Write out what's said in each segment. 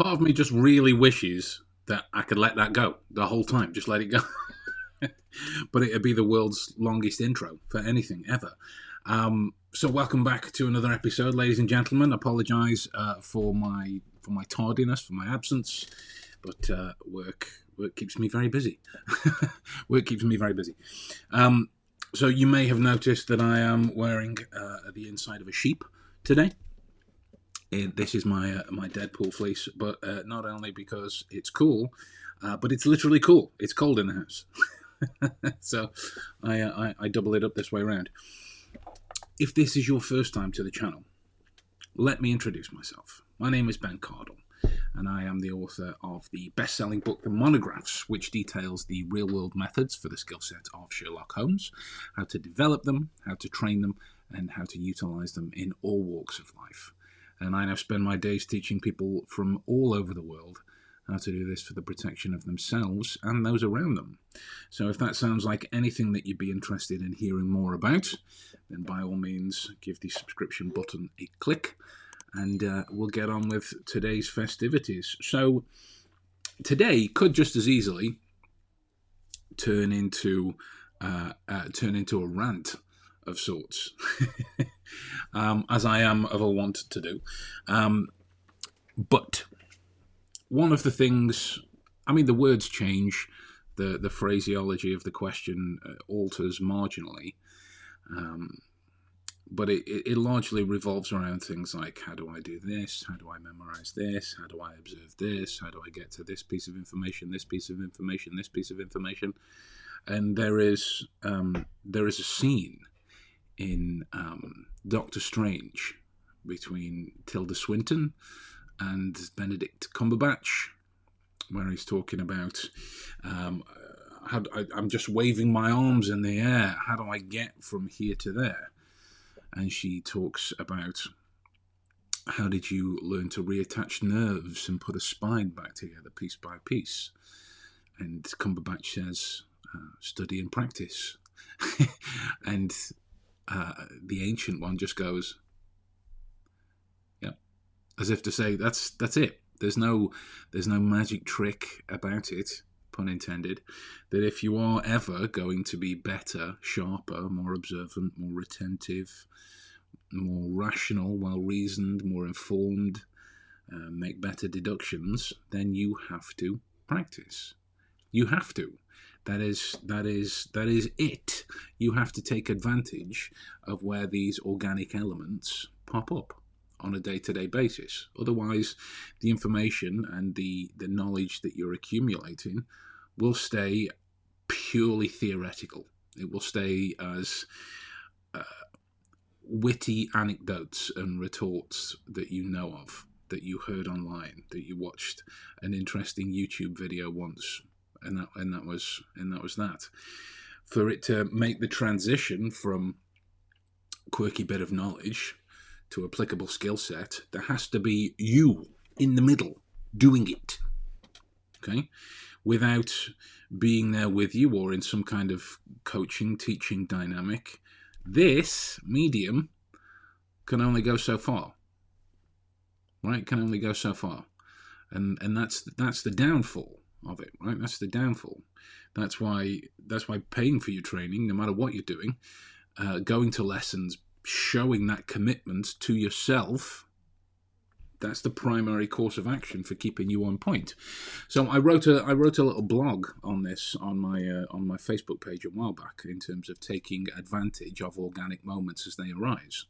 Part of me just really wishes that I could let that go the whole time. Just let it go. But it'd be the world's longest intro for anything ever. So welcome back to another episode, ladies and gentlemen. Apologise for my tardiness, for my absence, but work keeps me very busy. Work keeps me very busy. So you may have noticed that I am wearing the inside of a sheep today. This is my Deadpool fleece, but not only because it's cool, but it's literally cool. It's cold in the house. So I double it up this way around. If this is your first time to the channel, let me introduce myself. My name is Ben Cardall, and I am the author of the best-selling book, The Monographs, which details the real-world methods for the skill set of Sherlock Holmes, how to develop them, how to train them, and how to utilize them in all walks of life. And I now spend my days teaching people from all over the world how to do this for the protection of themselves and those around them. So if that sounds like anything that you'd be interested in hearing more about, then by all means give the subscription button a click, and we'll get on with today's festivities. So today could just as easily turn into a rant of sorts, as I am of a wont to do. But one of the things, I mean, the words change, the phraseology of the question alters marginally, but it largely revolves around things like, how do I do this? How do I memorize this? How do I observe this? How do I get to this piece of information, this piece of information, this piece of information? And there is a scene in Doctor Strange between Tilda Swinton and Benedict Cumberbatch, where he's talking about I'm just waving my arms in the air. How do I get from here to there? And she talks about, how did you learn to reattach nerves and put a spine back together piece by piece? And Cumberbatch says, study and practice. And the ancient one just goes, yeah, as if to say, that's it. There's no magic trick about it, pun intended, that if you are ever going to be better, sharper, more observant, more retentive, more rational, well-reasoned, more informed, make better deductions, then you have to practice. You have to. That is it. You have to take advantage of where these organic elements pop up on a day-to-day basis. Otherwise, the information and the knowledge that you're accumulating will stay purely theoretical. It will stay as witty anecdotes and retorts that you know of, that you heard online, that you watched an interesting YouTube video once, and that was that. For it to make the transition from quirky bit of knowledge to applicable skill set, there has to be you in the middle doing it. Okay? Without being there with you or in some kind of coaching, teaching dynamic, this medium can only go so far. Right? Can only go so far. And that's the downfall of it, right? That's the downfall. That's why paying for your training, no matter what you're doing, going to lessons, showing that commitment to yourself, that's the primary course of action for keeping you on point. So I wrote a little blog on this on my Facebook page a while back, in terms of taking advantage of organic moments as they arise.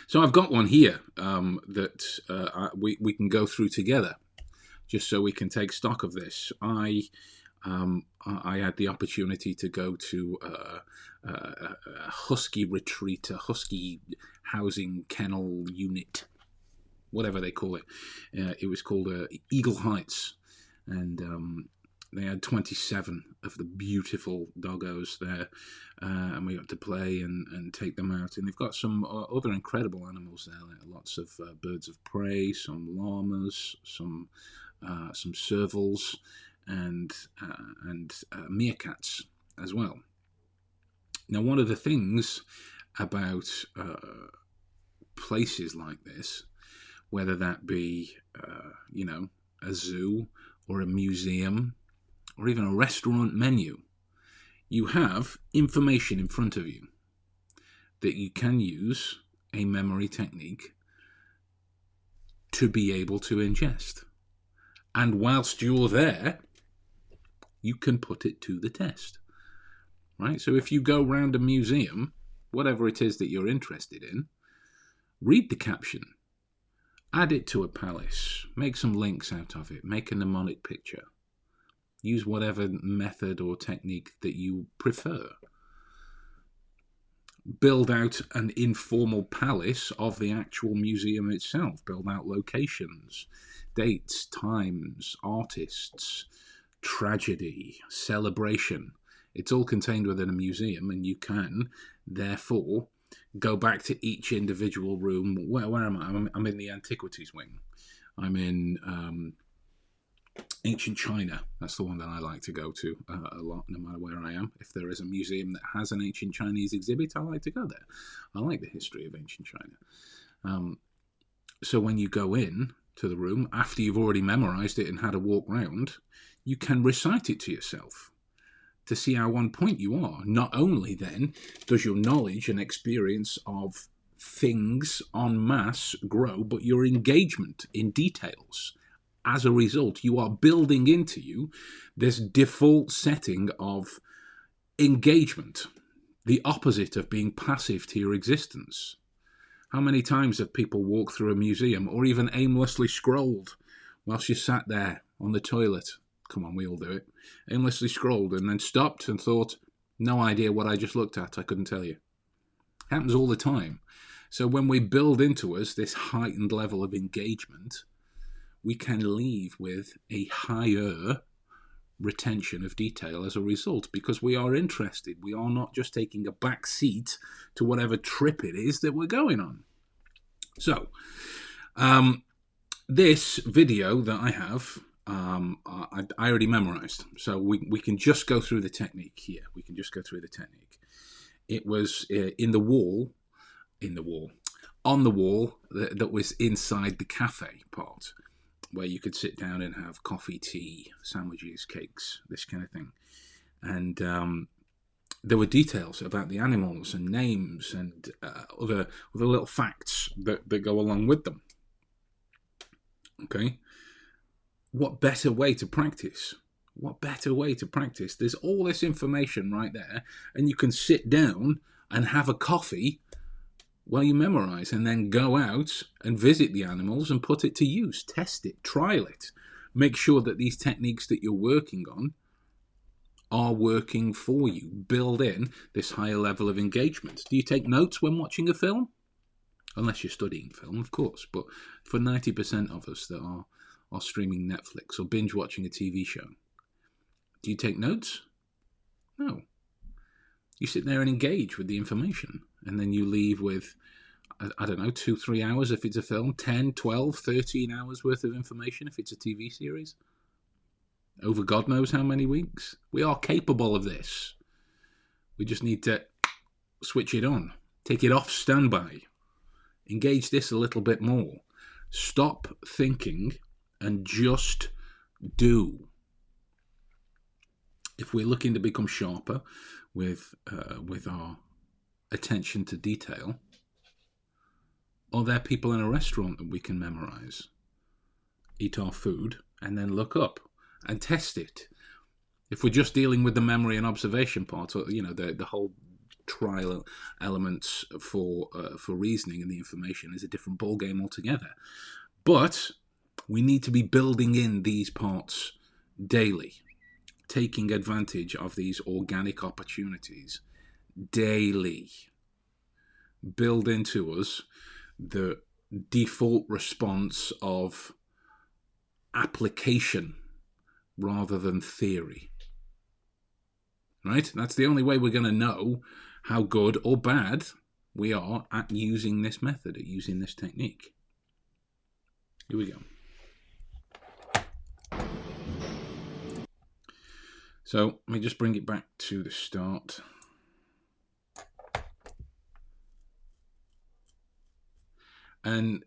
So I've got one here that we can go through together, just so we can take stock of this. I had the opportunity to go to a husky retreat, a husky housing kennel unit, whatever they call it. It was called Eagle Heights, and they had 27 of the beautiful doggos there, and we got to play and take them out. And they've got some other incredible animals there, like lots of birds of prey, some llamas, some servals, and meerkats as well. Now, one of the things about places like this whether that be, you know, a zoo or a museum or even a restaurant menu. You have information in front of you that you can use a memory technique to be able to ingest. And whilst you're there, you can put it to the test. Right? So if you go round a museum, whatever it is that you're interested in, read the caption, add it to a palace, make some links out of it, make a mnemonic picture. Use whatever method or technique that you prefer. Build out an informal palace of the actual museum itself. Build out locations, dates, times, artists, tragedy, celebration. It's all contained within a museum, and you can, therefore, go back to each individual room. Where am I? I'm in the antiquities wing. I'm in ancient China. That's the one that I like to go to a lot, no matter where I am. If there is a museum that has an ancient Chinese exhibit, I like to go there. I like the history of ancient China. So when you go in to the room, after you've already memorized it and had a walk round, you can recite it to yourself to see how on point you are. Not only then does your knowledge and experience of things en masse grow, but your engagement in details. As a result, you are building into you this default setting of engagement, the opposite of being passive to your existence. How many times have people walked through a museum or even aimlessly scrolled whilst you sat there on the toilet? Come on, we all do it. Aimlessly scrolled and then stopped and thought, no idea what I just looked at, I couldn't tell you. Happens all the time. So when we build into us this heightened level of engagement, we can leave with a higher retention of detail as a result, because we are interested. We are not just taking a back seat to whatever trip it is that we're going on. So, this video that I have, I already memorized. So we can just go through the technique here. We can just go through the technique. It was on the wall that was inside the cafe part, where you could sit down and have coffee, tea, sandwiches, cakes, this kind of thing. And there were details about the animals and names and other little facts that go along with them. Okay? What better way to practice? What better way to practice? There's all this information right there, and you can sit down and have a coffee while you memorize, and then go out and visit the animals and put it to use. Test it, trial it. Make sure that these techniques that you're working on are working for you. Build in this higher level of engagement. Do you take notes when watching a film? Unless you're studying film, of course. But for 90% of us that are streaming Netflix or binge watching a TV show, do you take notes? No. You sit there and engage with the information, and then you leave with, I don't know, 2-3 hours if it's a film, 10, 12, 13 hours worth of information if it's a TV series. Over God knows how many weeks. We are capable of this. We just need to switch it on. Take it off standby. Engage this a little bit more. Stop thinking and just do. If we're looking to become sharper with our attention to detail, are there people in a restaurant that we can memorize? Eat our food and then look up and test it. If we're just dealing with the memory and observation part, or the whole trial elements for reasoning and the information is a different ballgame altogether. But we need to be building in these parts daily, taking advantage of these organic opportunities daily. Build into us the default response of application rather than theory. Right? That's the only way we're going to know how good or bad we are at using this method, at using this technique. Here we go. So let me just bring it back to the start. And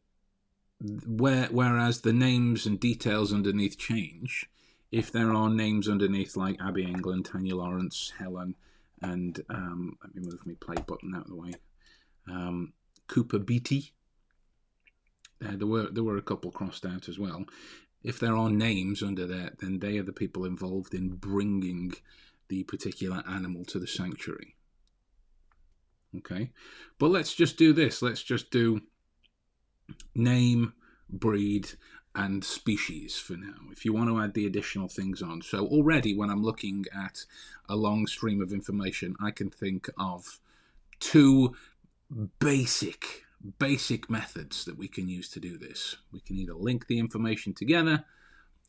Whereas the names and details underneath change. If there are names underneath like Abby England, Tanya Lawrence, Helen, and let me move my play button out of the way. Cooper Beatty. There were a couple crossed out as well. If there are names under there, then they are the people involved in bringing the particular animal to the sanctuary. Okay, but let's just do this. Let's just do name, breed, and species for now, if you want to add the additional things on. So already when I'm looking at a long stream of information, I can think of two basic methods that we can use to do this. We can either link the information together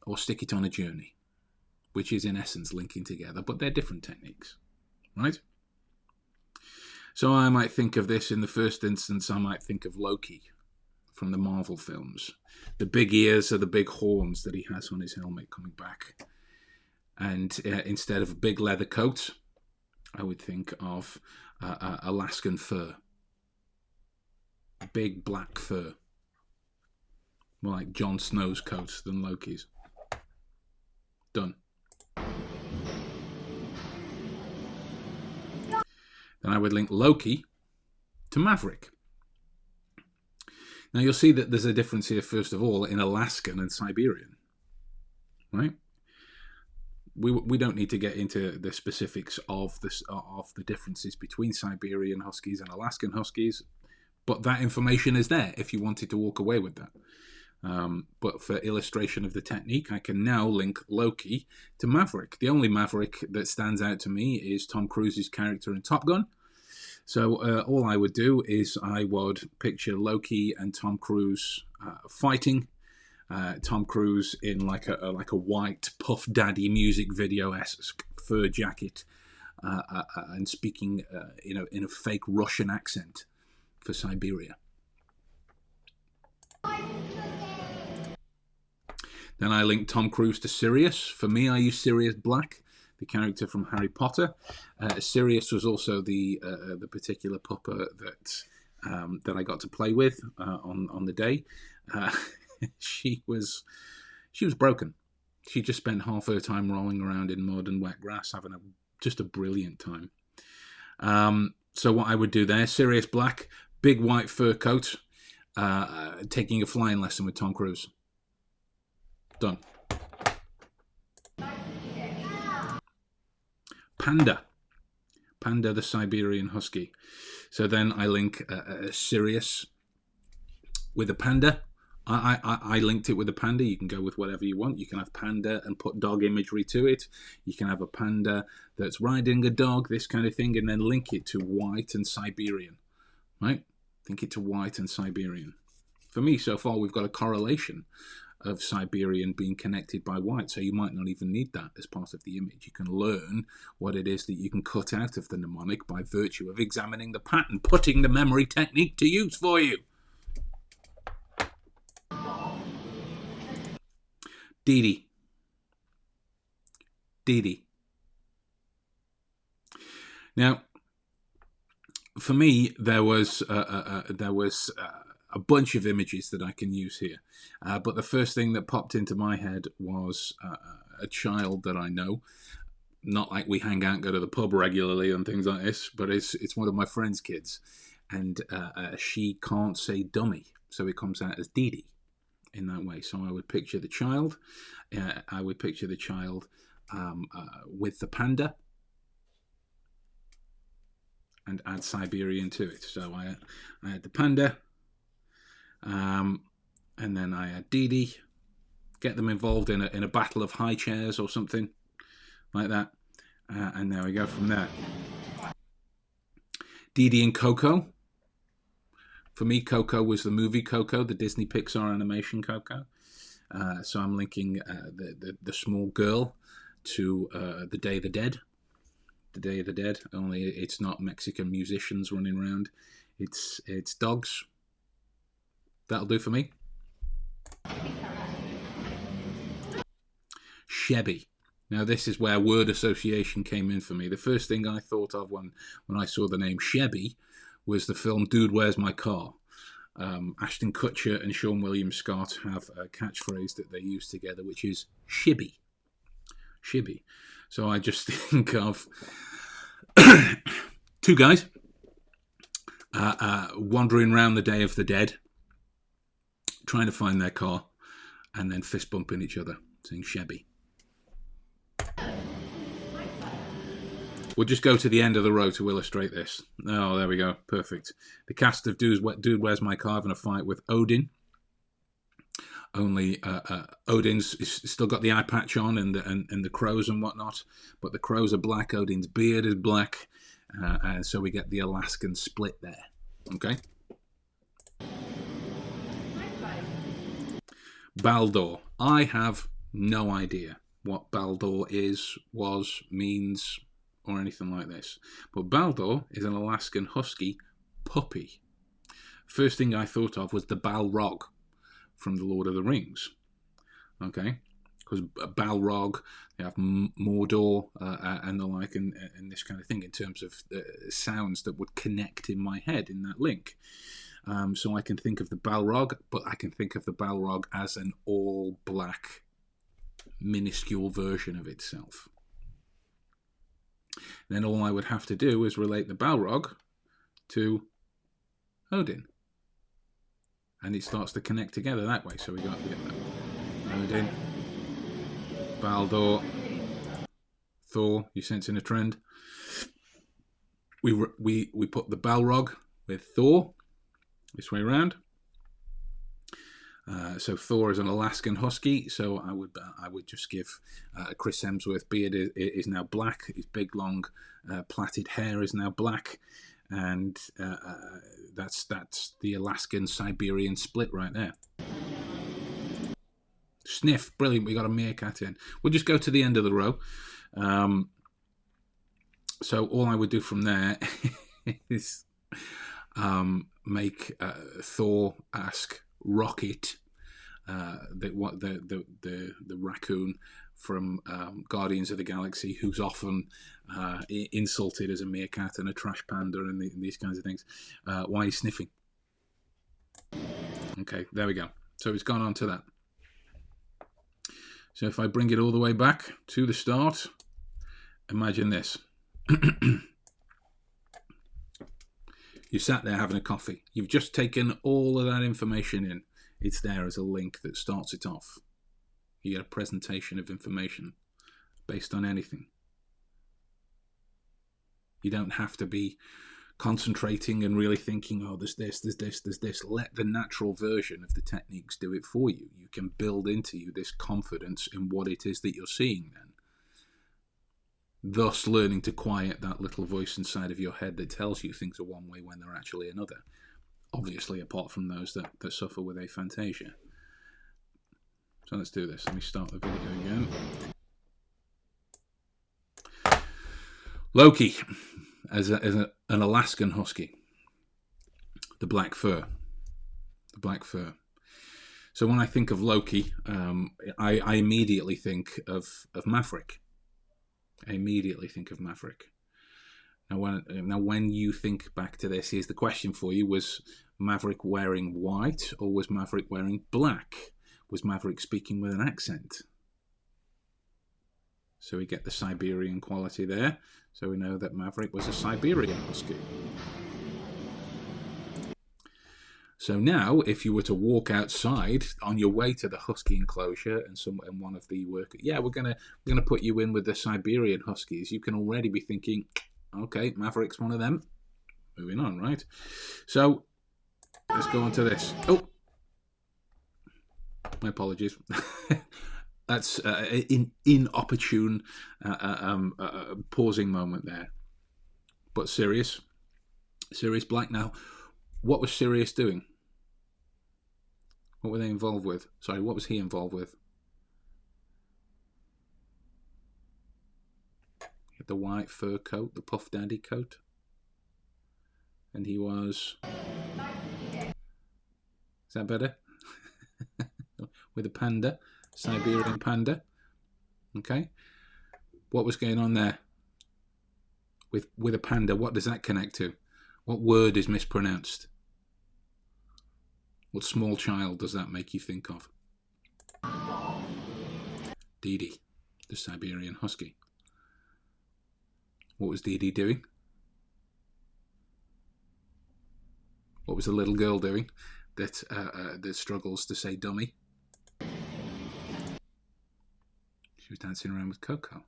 or stick it on a journey, which is in essence linking together, but they're different techniques, right? So I might think of this in the first instance, I might think of Loki from the Marvel films. The big ears are the big horns that he has on his helmet coming back. And instead of a big leather coat, I would think of Alaskan fur. Big black fur. More like Jon Snow's coat than Loki's. Done. Then I would link Loki to Maverick. Now you'll see that there's a difference here, first of all, in Alaskan and Siberian, right? We don't need to get into the specifics of the differences between Siberian Huskies and Alaskan Huskies, but that information is there if you wanted to walk away with that. But for illustration of the technique, I can now link Loki to Maverick. The only Maverick that stands out to me is Tom Cruise's character in Top Gun. So all I would do is I would picture Loki and Tom Cruise fighting. Tom Cruise in like a white Puff Daddy music video-esque fur jacket and speaking in a fake Russian accent for Siberia. Then I linked Tom Cruise to Sirius. For me, I use Sirius Black, the character from Harry Potter. Sirius was also the particular pupper that I got to play with on the day. She was broken. She just spent half her time rolling around in mud and wet grass, having just a brilliant time. So what I would do there, Sirius Black, big white fur coat, taking a flying lesson with Tom Cruise. Done. Panda the Siberian Husky. So then I link Sirius with a panda. I linked it with a panda. You can go with whatever you want. You can have panda and put dog imagery to it. You can have a panda that's riding a dog, this kind of thing, and then link it to white and Siberian, right? Link it to white and Siberian. For me, so far, we've got a correlation of Siberian being connected by white, so you might not even need that as part of the image. You can learn what it is that you can cut out of the mnemonic by virtue of examining the pattern, putting the memory technique to use for you. Dee Dee. Now, for me, there was a bunch of images that I can use here. But the first thing that popped into my head was a child that I know. Not like we hang out and go to the pub regularly and things like this, but it's one of my friend's kids. And she can't say dummy, so it comes out as Dee Dee in that way. So I would picture the child. With the panda and add Siberian to it. So I had the panda. And then I had Dee Dee, get them involved in a battle of high chairs or something like that, and there we go from there. Dee Dee and Coco. For me, Coco was the movie Coco, the Disney Pixar animation Coco. So I'm linking the small girl to the Day of the Dead. The Day of the Dead, only it's not Mexican musicians running around. It's dogs. That'll do for me. Chevy. Now this is where word association came in for me. The first thing I thought of when I saw the name Chevy was the film Dude, Where's My Car? Ashton Kutcher and Sean William Scott have a catchphrase that they use together, which is shibby. Shibby. So I just think of two guys wandering around the Day of the Dead, trying to find their car, and then fist bumping each other, saying shabby. We'll just go to the end of the row to illustrate this. Oh, there we go. Perfect. The cast of Dude Where's My Car in a fight with Odin. Only Odin's still got the eye patch on and the crows and whatnot, but the crows are black. Odin's beard is black, and so we get the Alaskan split there. Okay. Baldur. I have no idea what Baldur is, was, means, or anything like this. But Baldur is an Alaskan husky puppy. First thing I thought of was the Balrog from the Lord of the Rings. Okay? Because Balrog, they have Mordor and the like, and this kind of thing in terms of sounds that would connect in my head in that link. So I can think of the Balrog, but I can think of the Balrog as an all-black, minuscule version of itself. Then all I would have to do is relate the Balrog to Odin. And it starts to connect together that way. So we get that. Odin, Baldur, Thor. You sensing a trend? We put the Balrog with Thor this way around. So Thor is an Alaskan husky. So I would just give Chris Hemsworth beard is now black. His big long plaited hair is now black, and that's the Alaskan Siberian split right there. Sniff, brilliant. We got a meerkat in. We'll just go to the end of the row. So all I would do from there is make Thor ask Rocket, the raccoon from Guardians of the Galaxy, who's often insulted as a meerkat and a trash panda and these kinds of things, why he's sniffing. Okay, there we go. So it's gone on to that. So if I bring it all the way back to the start, imagine this. You sat there having a coffee. You've just taken all of that information in. It's there as a link that starts it off. You get a presentation of information based on anything. You don't have to be concentrating and really thinking, oh, there's this. Let the natural version of the techniques do it for you. You can build into you this confidence in what it is that you're seeing then. Thus learning to quiet that little voice inside of your head that tells you things are one way when they're actually another. Obviously, apart from those that suffer with aphantasia. So let's do this. Let me start the video again. Loki, as an Alaskan husky. The black fur. The black fur. So when I think of Loki, I immediately think of Maverick. I immediately think of Maverick. Now, when you think back to this, here's the question for you. Was Maverick wearing white or was Maverick wearing black? Was Maverick speaking with an accent? So we get the Siberian quality there. So we know that Maverick was a Siberian husky. So now, if you were to walk outside on your way to the husky enclosure, and one of the workers, we're gonna put you in with the Siberian huskies, you can already be thinking, okay, Maverick's one of them. Moving on, right? So let's go on to this. Oh, my apologies. That's an inopportune pausing moment there. But Sirius Black. Now, what was Sirius doing? What were they involved with? Sorry, what was he involved with? He had the white fur coat, the Puff Daddy coat. And he was... Is that better? With a panda, Siberian panda. Okay. What was going on there? With a panda, what does that connect to? What word is mispronounced? What small child does that make you think of? Dee Dee, the Siberian Husky. What was Dee Dee doing? What was the little girl doing that struggles to say dummy? She was dancing around with Coco,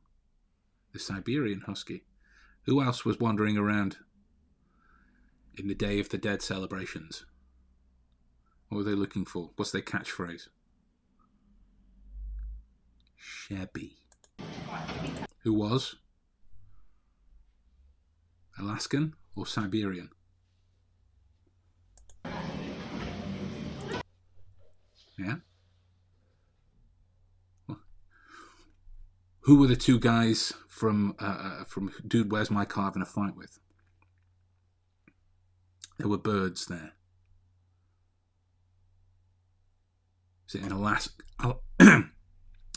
the Siberian Husky. Who else was wandering around in the Day of the Dead celebrations? What were they looking for? What's their catchphrase? Shabby. Who was? Alaskan or Siberian? Yeah? Who were the two guys from Dude, Where's My Car having a fight with? There were birds there. Was it an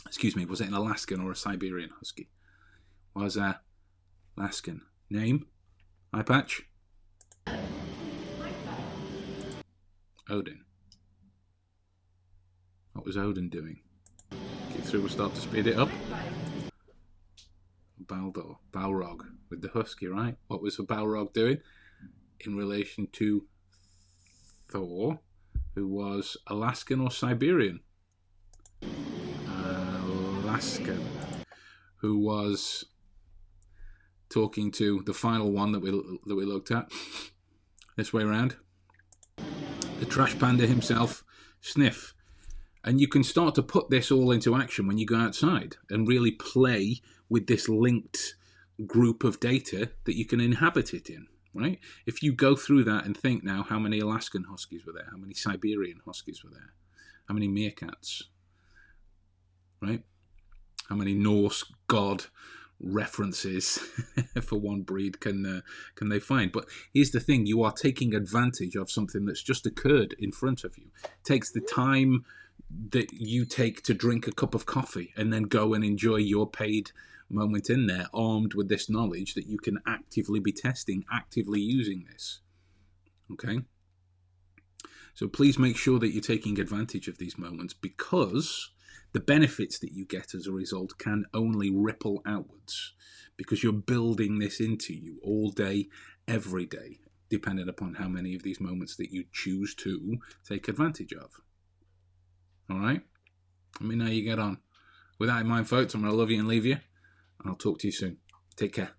excuse me, was it an Alaskan or a Siberian Husky? Was Alaskan. Name? Eye patch? Odin. What was Odin doing? Get through, we'll start to speed it up. Balrog with the Husky, right? What was the Balrog doing in relation to Thor, who was Alaskan or Siberian? Alaskan, who was talking to the final one that we looked at this way around, the trash panda himself, Sniff. And you can start to put this all into action when you go outside and really play with this linked group of data that you can inhabit it in, right? If you go through that and think now, how many Alaskan Huskies were there? How many Siberian Huskies were there? How many meerkats, right? How many Norse god references for one breed can they find? But here's the thing, you are taking advantage of something that's just occurred in front of you. It takes the time that you take to drink a cup of coffee and then go and enjoy your paid moment in there, armed with this knowledge that you can actively be testing, actively using this. Okay? So please make sure that you're taking advantage of these moments, because the benefits that you get as a result can only ripple outwards, because you're building this into you all day, every day, depending upon how many of these moments that you choose to take advantage of. All right? Let me know how you get on. With that in mind, folks, I'm going to love you and leave you. I'll talk to you soon. Take care.